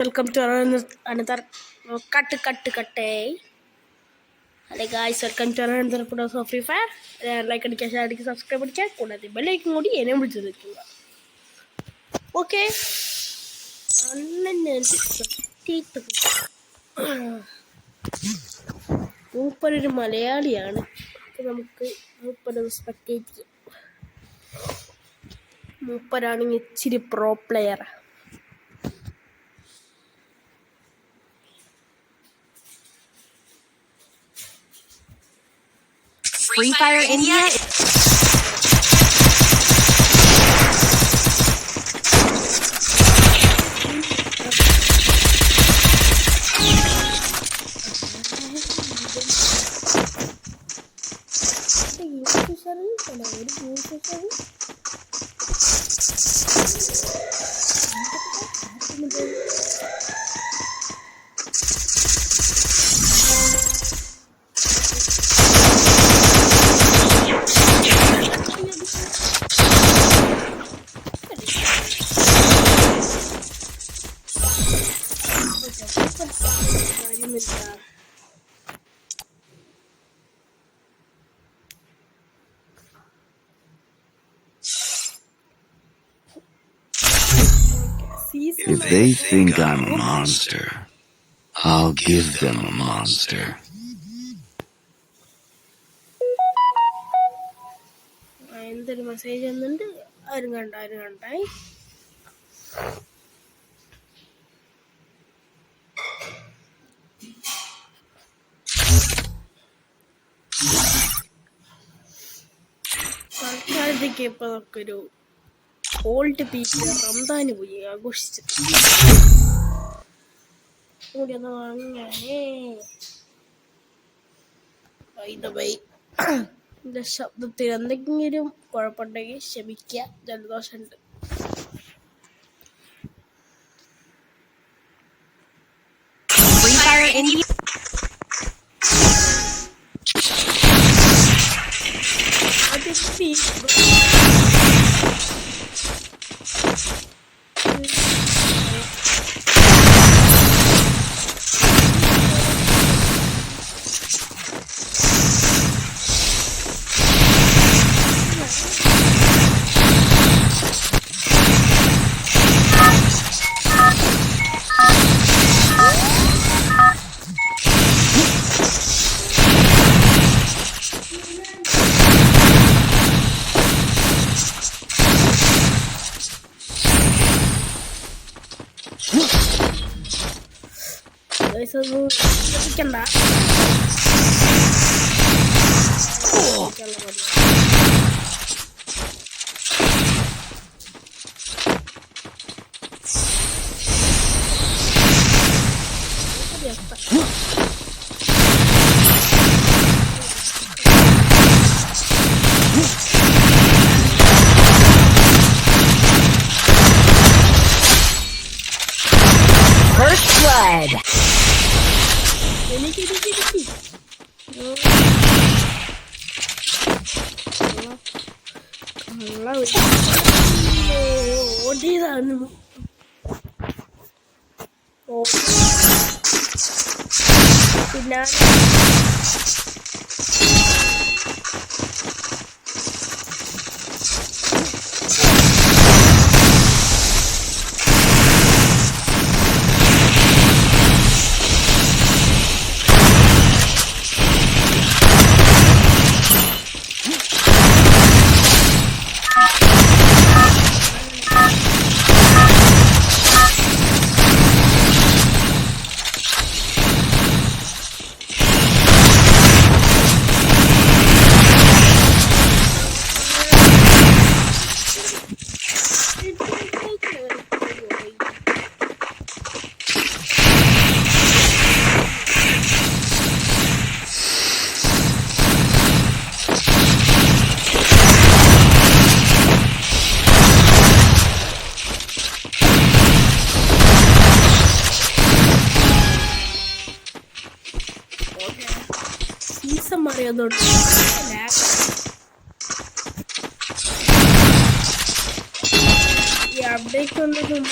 Welcome to another cut. Hello guys, welcome to another episode of Free Fire. Like and share and subscribe and check on the bell icon modi enable cheyuka. Okay. മൂപ്പരൊരു മലയാളിയാണ്. നമുക്ക് മൂപ്പരെ respect ചെയ്യാം. മൂപ്പരാണെങ്കിൽ ഇച്ചിരി pro player. Free Fire India. If they think I'm a monster, I'll give them a monster. എന്തൊരു message വന്നിട്ടുണ്ട്. ആരും കണ്ടായി. തൽക്കാലത്തേക്ക് ഇപ്പൊ നമുക്കൊരു ഓൾഡ് പീസ് റംദാന് പോയി ആഘോഷിച്ചിട്ട് കൂടി ഒന്ന് വാങ്ങാനേ. എന്റെ ശബ്ദത്തിൽ എന്തെങ്കിലും കുഴപ്പമുണ്ടെങ്കിൽ ക്ഷമിക്കുക. ജലദോഷമുണ്ട്. ശ്രദ്ധിക്കണ്ട. First blood. ഓടിയതാണ്. പിന്നെ സീസൺ മാറിയതുകൊണ്ട് ഈ അപ്ഡേറ്റ് വന്നതും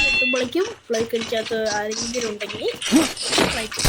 എത്തുമ്പോഴേക്കും ലൈക്ക് അടിക്കാത്ത ആരെങ്കിലും ഉണ്ടെങ്കിൽ ലൈക്ക്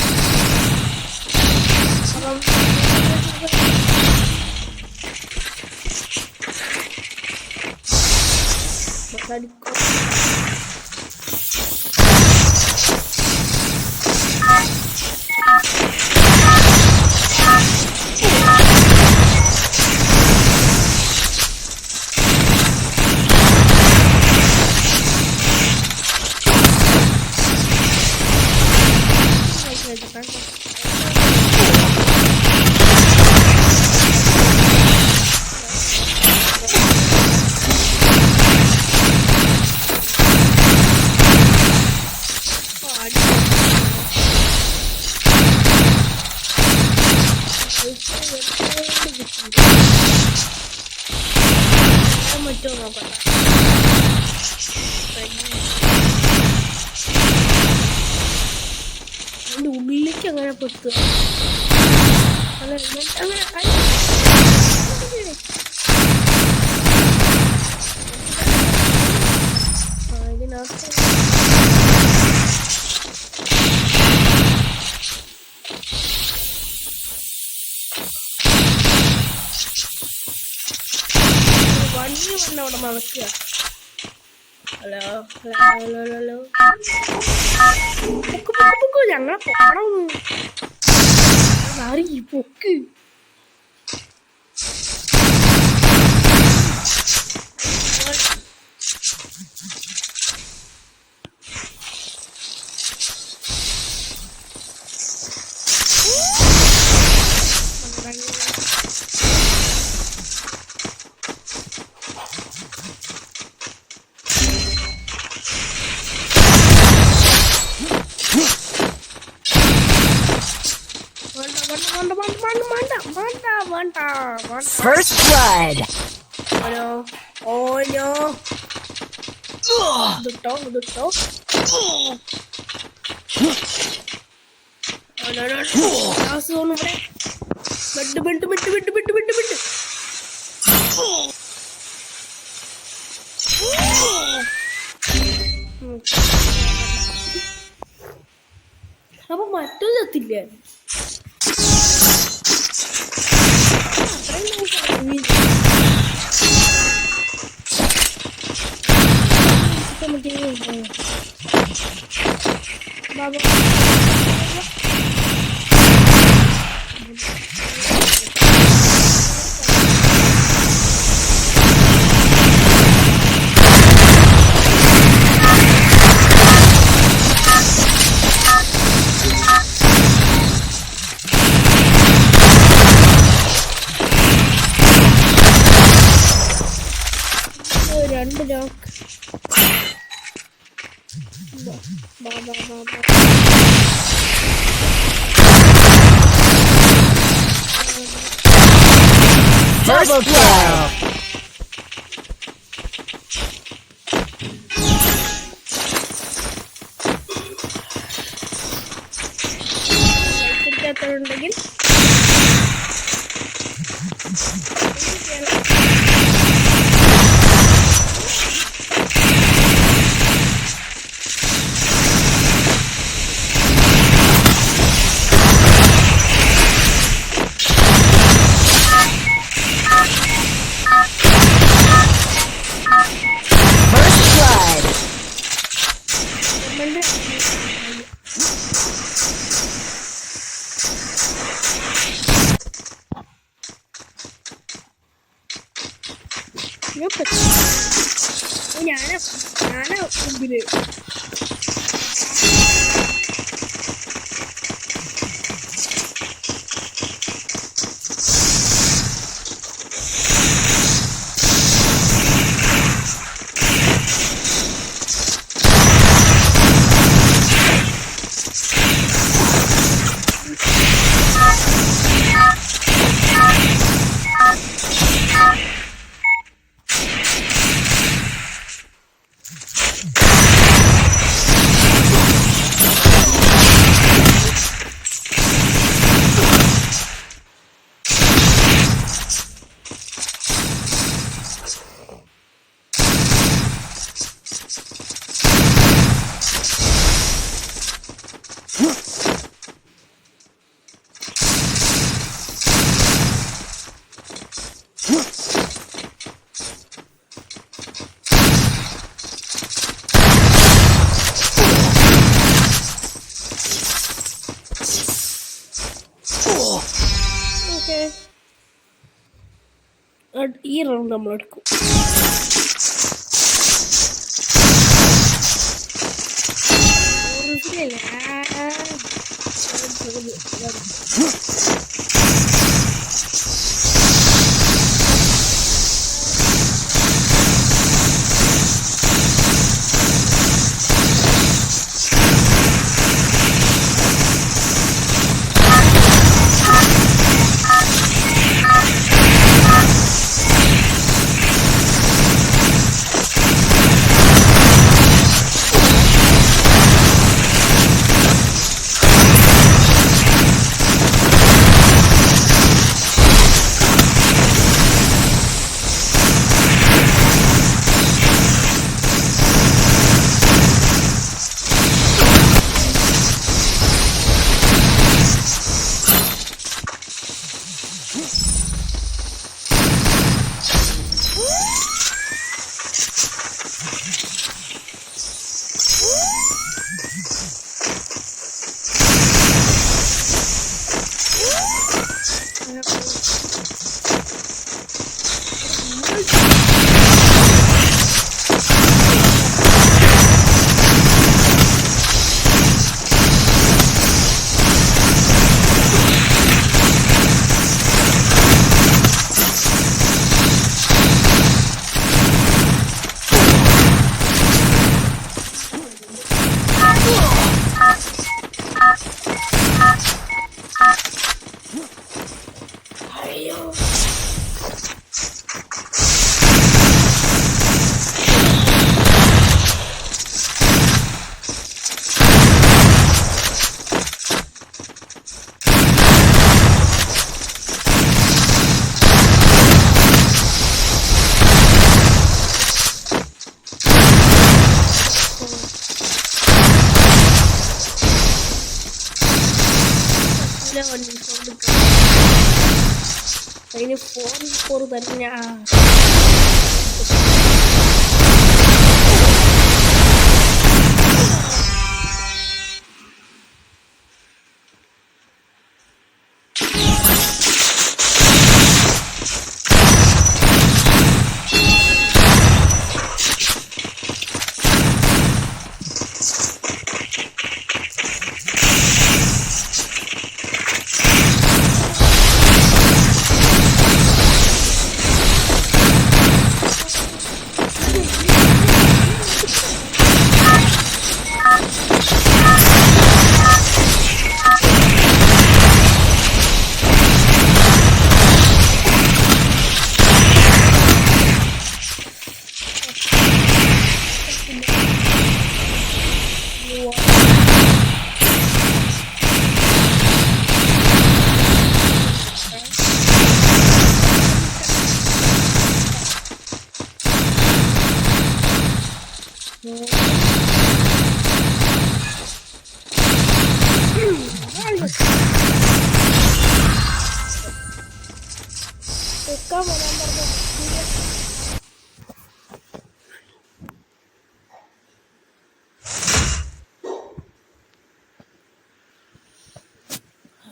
മറ്റോ നോക്കണ്ട അതിൻ്റെ ഉള്ളിലേക്ക് അങ്ങനെ പൊത്തുക ഇതിനകത്ത് വണ്ടി വന്ന് അവിടെ നടക്കുക. ഹലോ ഹലോ ഹലോ പൊക്ക് പൊക്ക് പൊക്ക് ഞങ്ങളെ പൊക്കണം മാറി പൊക്ക് First blood. Oh no. Dutto. Oh no. Last one over. Bed. അപ്പൊ മറ്റൊരു ചത്തില്ലേ ലോക്ക്. ബാ ബാ ബാ ബാ. Double kill. ഉണ്ടെങ്കിൽ First blood. ഞാനാ മുമ്പില്. ഈ റൗണ്ട് നമ്മളെടുക്കും. Ini for bannya. വെക്കാൻ വരാൻ പറഞ്ഞു.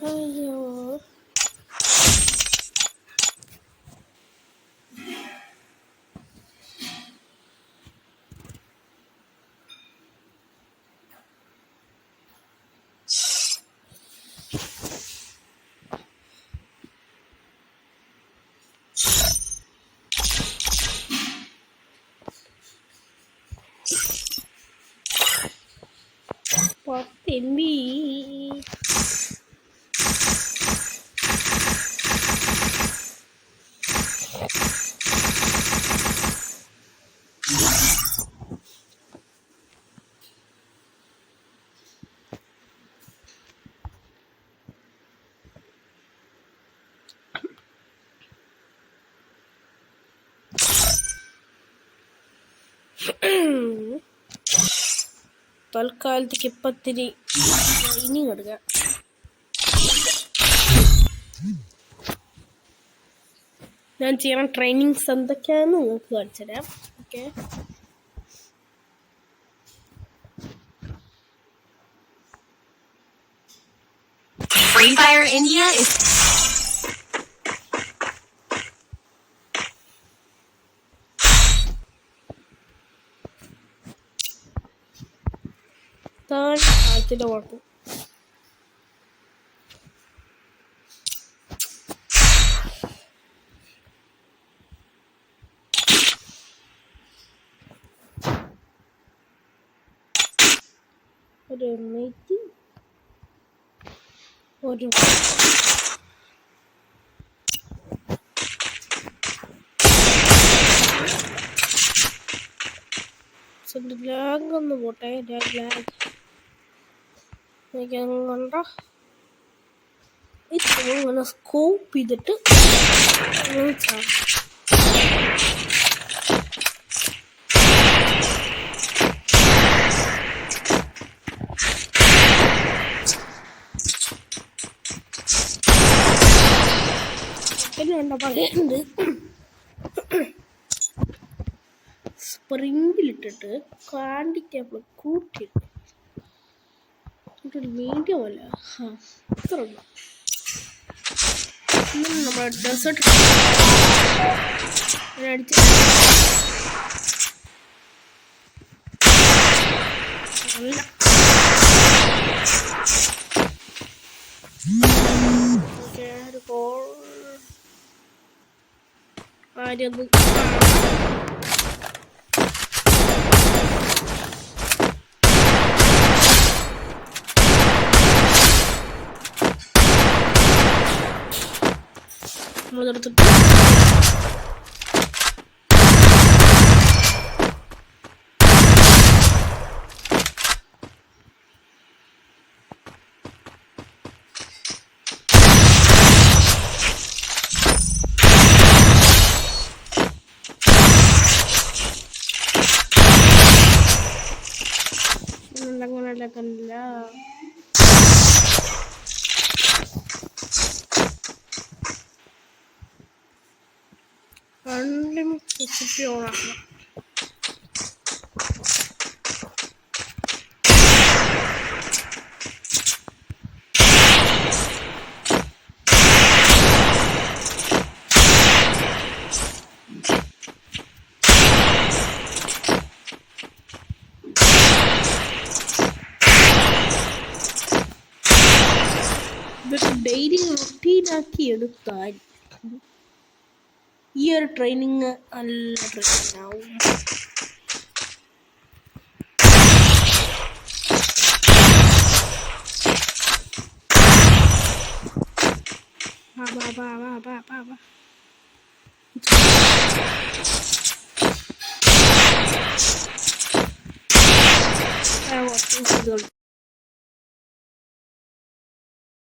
അയ്യോ പത്തിമ്പി തൽക്കാലത്തേക്ക് ഇപ്പത്തിരി ഇനി കൊടുക്കാം. ഞാൻ ചെയ്യണ ട്രെയിനിങ്സ് എന്തൊക്കെയാണെന്ന് നിങ്ങൾക്ക് കാണിച്ചു തരാം. Okay, Free Fire India is താഴ്ത്തിൻ്റെ കുഴപ്പം. ഒരു മെയ്റ്റി ഒരു ലാഗ് ഒന്ന് പോട്ടെ. ലാഗ് കണ്ട ഇങ്ങനെ സ്കോപ്പ് ചെയ്തിട്ട് വേണ്ട പറയുന്നുണ്ട്. സ്പ്രിങ്കിലിട്ടിട്ട് കാണ്ടിക്കപ്പോൾ കൂട്ടിയിട്ട് മീഡിയം അല്ല. അത്ര നമ്മുടെ ഡെസേർട്ട് അടിച്ച് നല്ല ഒരു കോൾ ആരത് നമ്മളെടുത്തിട്ട് അങ്ങനെയല്ല അൺലിമിറ്റഡ് റെസിപ്പി ഓണാക്കണം. ഇതൊക്കെ ഡെയിലി റൊട്ടീനാക്കി എടുത്താൽ ഈ ഒരു ട്രെയിനിങ് നല്ല ട്രെയിനിങ് ആവും.